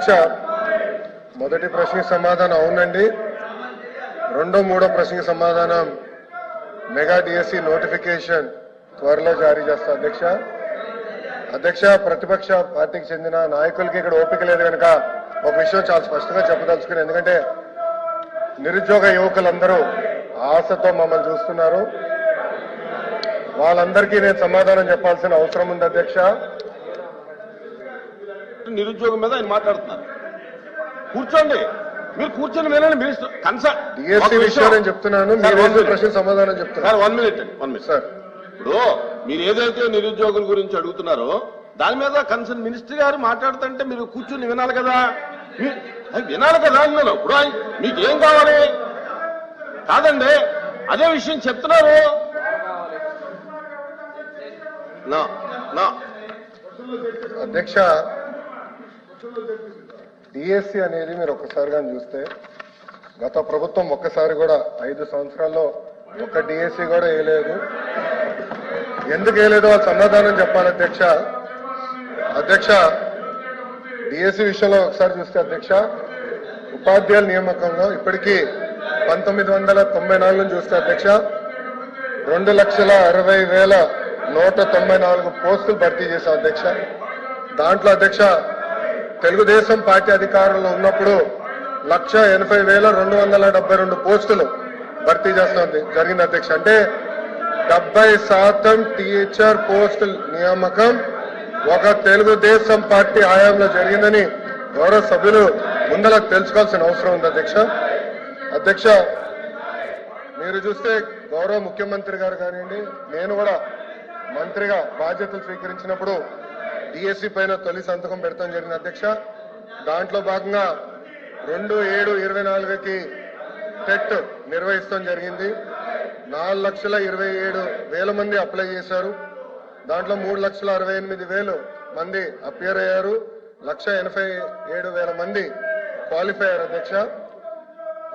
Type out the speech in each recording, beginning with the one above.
అధ్యక్ష మొదటి ప్రశ్నకి సమాధానం అవునండి. రెండో మూడో ప్రశ్నకి సమాధానం మెగా డిఎస్సి నోటిఫికేషన్ త్వరలో జారీ చేస్తా అధ్యక్ష. అధ్యక్ష ప్రతిపక్ష పార్టీకి చెందిన నాయకులకి ఇక్కడ ఓపిక లేదు కనుక ఒక విషయం చాలా స్పష్టంగా చెప్పదలుచుకుని, ఎందుకంటే నిరుద్యోగ యువకులందరూ ఆశతో మమ్మల్ని చూస్తున్నారు. వాళ్ళందరికీ నేను సమాధానం చెప్పాల్సిన అవసరం ఉంది అధ్యక్ష. నిరుద్యోగం మీద ఆయన మాట్లాడుతున్నారు. కూర్చోండి, మీరు కూర్చొని వినండి. మినిస్టర్ కన్సర్న్ డిఎస్సి విషయం నేను చెప్తున్నాను, మీరు ప్రశ్న సమాధానం చెప్తున్నారు. 1 minute సార్. ఇప్పుడు మీరు ఏదైతే నిరుద్యోగుల గురించి అడుగుతున్నారో దాని మీద కన్సర్న్ మినిస్టర్ గారు మాట్లాడుతుంటే మీరు కూర్చొని వినాలి కదా. వినాలి కదా అన్నాను. ఇప్పుడు మీకేం కావాలి? కాదండి, అదే విషయం చెప్తున్నారు. అధ్యక్ష డిఎస్సి అనేది మీరు ఒక్కసారిగా చూస్తే గత ప్రభుత్వం ఒక్కసారి కూడా 5 సంవత్సరాల్లో ఒక్క డిఎస్సి కూడా వేయలేదు. ఎందుకు వేయలేదో వాళ్ళు సమాధానం చెప్పాలి అధ్యక్ష. అధ్యక్ష డిఎస్సి విషయంలో ఒకసారి చూస్తే అధ్యక్ష ఉపాధ్యాయుల నియామకంలో ఇప్పటికీ 1994 నుంచి చూస్తే అధ్యక్ష 2,60,194 పోస్టులు భర్తీ చేశాం అధ్యక్ష. దాంట్లో అధ్యక్ష తెలుగుదేశం పార్టీ అధికారంలో ఉన్నప్పుడు 1,80,272 పోస్టులు భర్తీ చేస్తాం జరిగింది అధ్యక్ష. అంటే 70% టీచర్ పోస్టుల నియామకం ఒక తెలుగుదేశం పార్టీ హయాంలో జరిగిందని గౌరవ సభ్యులు ముందర తెలుసుకోవాల్సిన అవసరం ఉంది అధ్యక్ష. అధ్యక్ష మీరు చూస్తే గౌరవ ముఖ్యమంత్రి గారు కానివ్వండి, నేను కూడా మంత్రిగా బాధ్యతలు స్వీకరించినప్పుడు డిఎస్సి పైన తొలి సంతకం పెడతాం జరిగింది అధ్యక్ష. దాంట్లో భాగంగా 2/7/24కి టెట్ నిర్వహిస్తాం జరిగింది. 4,27,000 మంది అప్లై చేశారు. దాంట్లో 3,68,000 మంది అపియర్ అయ్యారు. 1,87,000 మంది క్వాలిఫై అయ్యారు అధ్యక్ష.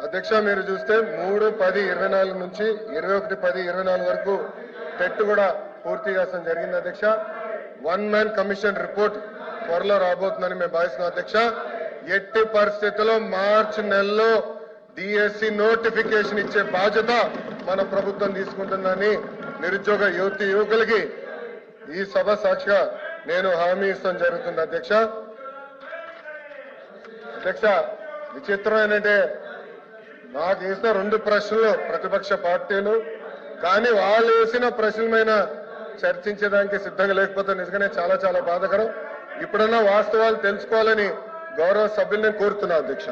అధ్యక్ష మీరు చూస్తే 3/10/24 నుంచి 21/10/24 వరకు టెట్ కూడా పూర్తి చేస్తాం జరిగింది అధ్యక్ష. 1 man కమిషన్ రిపోర్ట్ త్వరలో రాబోతుందని మేము భావిస్తున్నాం అధ్యక్ష. ఎట్టి పరిస్థితుల్లో మార్చి నెలలో డిఎస్సి నోటిఫికేషన్ ఇచ్చే బాధ్యత మన ప్రభుత్వం తీసుకుంటుందని నిరుద్యోగ యువకులకి ఈ సభ సాక్షిగా నేను హామీ ఇస్తాం జరుగుతుంది అధ్యక్ష. అధ్యక్ష విచిత్రం ఏంటంటే నాకు వేసిన 2 ప్రశ్నలు ప్రతిపక్ష పార్టీలు, కానీ వాళ్ళు వేసిన ప్రశ్నల మీద చర్చించడానికి సిద్ధంగా లేకపోతే నిజంగానే చాలా చాలా బాధాకరం. ఇప్పుడన్నా వాస్తవాలు తెలుసుకోవాలని గౌరవ సభ్యుల్ని కోరుతున్నా అధ్యక్ష.